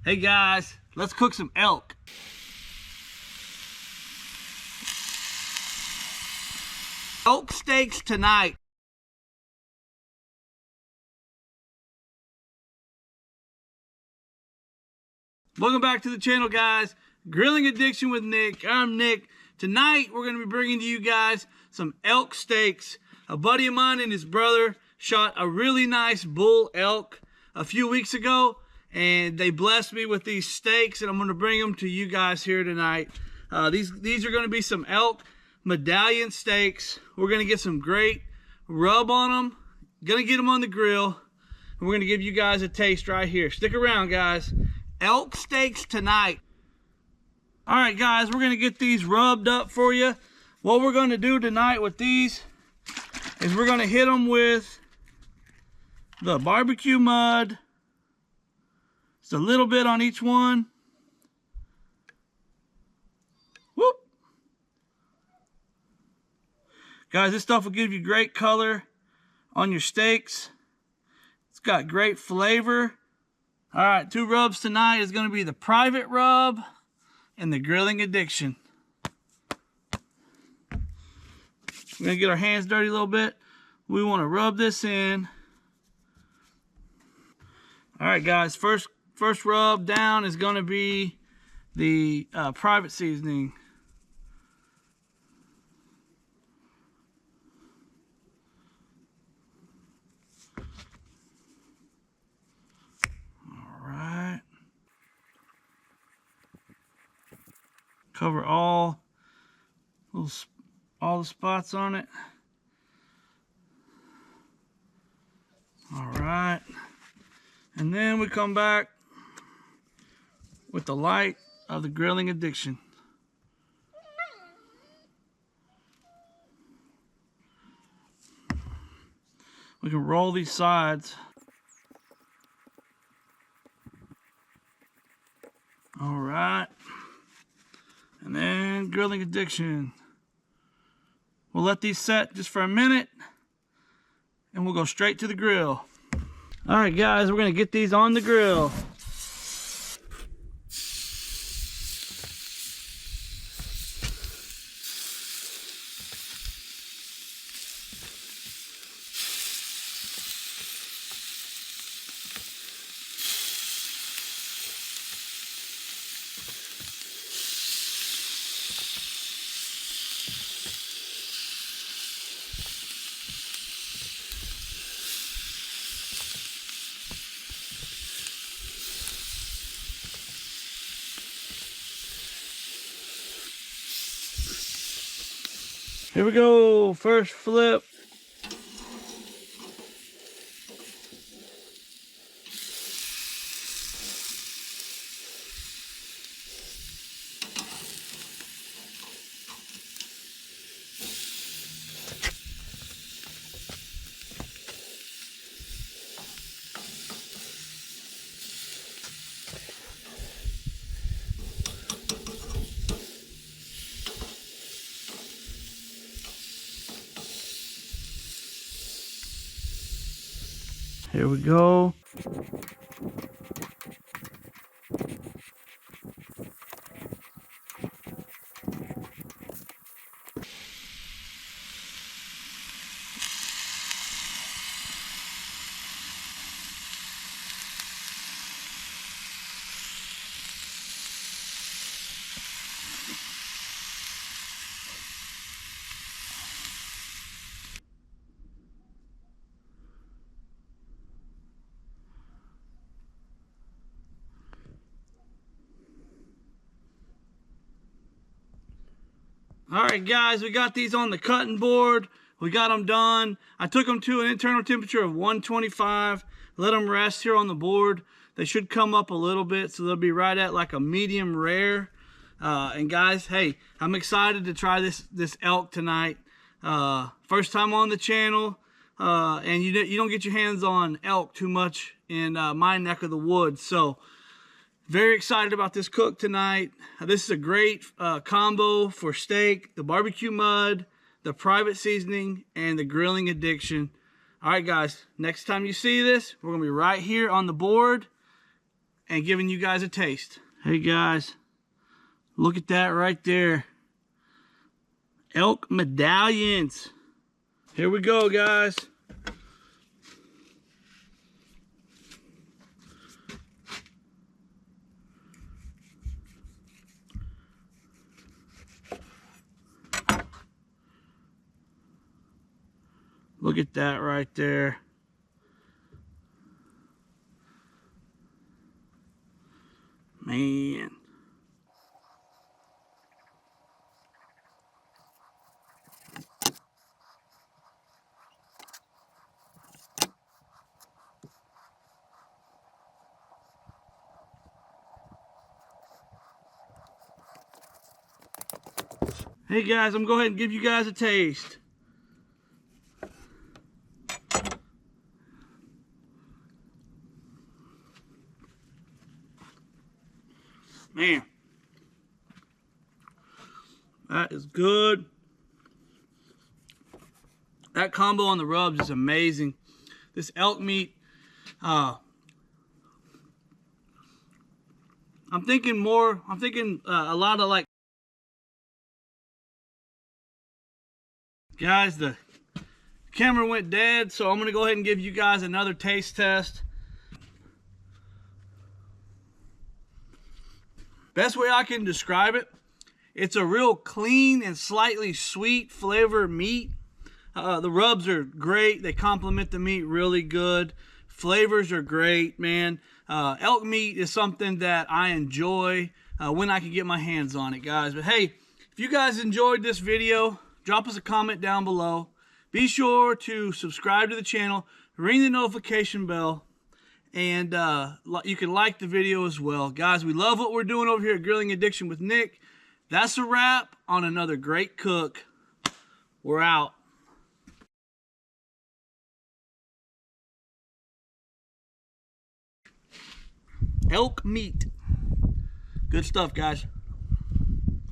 Hey guys, let's cook some elk. Elk steaks tonight. Welcome back to the channel, guys. Grilling Addiction with Nick. I'm Nick. Tonight we're going to be bringing to you guys some elk steaks. A buddy of mine and his brother shot a really nice bull elk a few weeks ago, and they blessed me with these steaks, and I'm going to bring them to you guys here tonight. These are going to be some elk medallion steaks. We're going to get some great rub on them. Going to get them on the grill, and we're going to give you guys a taste right here. Stick around, guys. Elk steaks tonight. All right, guys, we're going to get these rubbed up for you. What we're going to do tonight with these is we're going to hit them with the barbecue mud. Just a little bit on each one. Whoop. Guys, this stuff will give you great color on your steaks. It's got great flavor. All right, 2 rubs tonight is going to be the private rub and the Grilling Addiction. We're going to get our hands dirty a little bit. We want to rub this in. All right, guys, first rub down is going to be the private seasoning. Cover all the spots on it. All right, and then we come back with the light of the Grilling Addiction. We can roll these sides. All right. And then Grilling Addiction. We'll let these set just for a minute, and we'll go straight to the grill. All right, guys, we're gonna get these on the grill. Here we go, first flip. Here we go. All right, guys, we got these on the cutting board. We got them done. I took them to an internal temperature of 125. Let them rest here on the board. They should come up a little bit, so they'll be right at like a medium rare. And guys, hey, I'm excited to try this elk tonight. First time on the channel, and you don't get your hands on elk too much in my neck of the woods. So very excited about this cook tonight. This is a great combo for steak, the barbecue mud, the private seasoning, and the Grilling Addiction. All right, guys, next time you see this, we're going to be right here on the board, and giving you guys a taste. Hey guys, look at that right there. Elk medallions. Here we go, guys. Look at that right there. Man. Hey guys, I'm going to go ahead and give you guys a taste. Man, that is good. That combo on the rubs is amazing. This elk meat, I'm thinking a lot of like, guys, the camera went dead, so I'm gonna go ahead and give you guys another taste test. Best way I can describe it, it's a real clean and slightly sweet flavor meat. The rubs are great. They complement the meat really good. Flavors are great, man. Elk meat is something that I enjoy when I can get my hands on it, guys. But hey, if you guys enjoyed this video, drop us a comment down below. Be sure to subscribe to the channel, ring the notification bell, and you can like the video as well. Guys, we love what we're doing over here at Grilling Addiction with Nick. That's a wrap on another great cook. We're out. Elk meat. Good stuff, guys.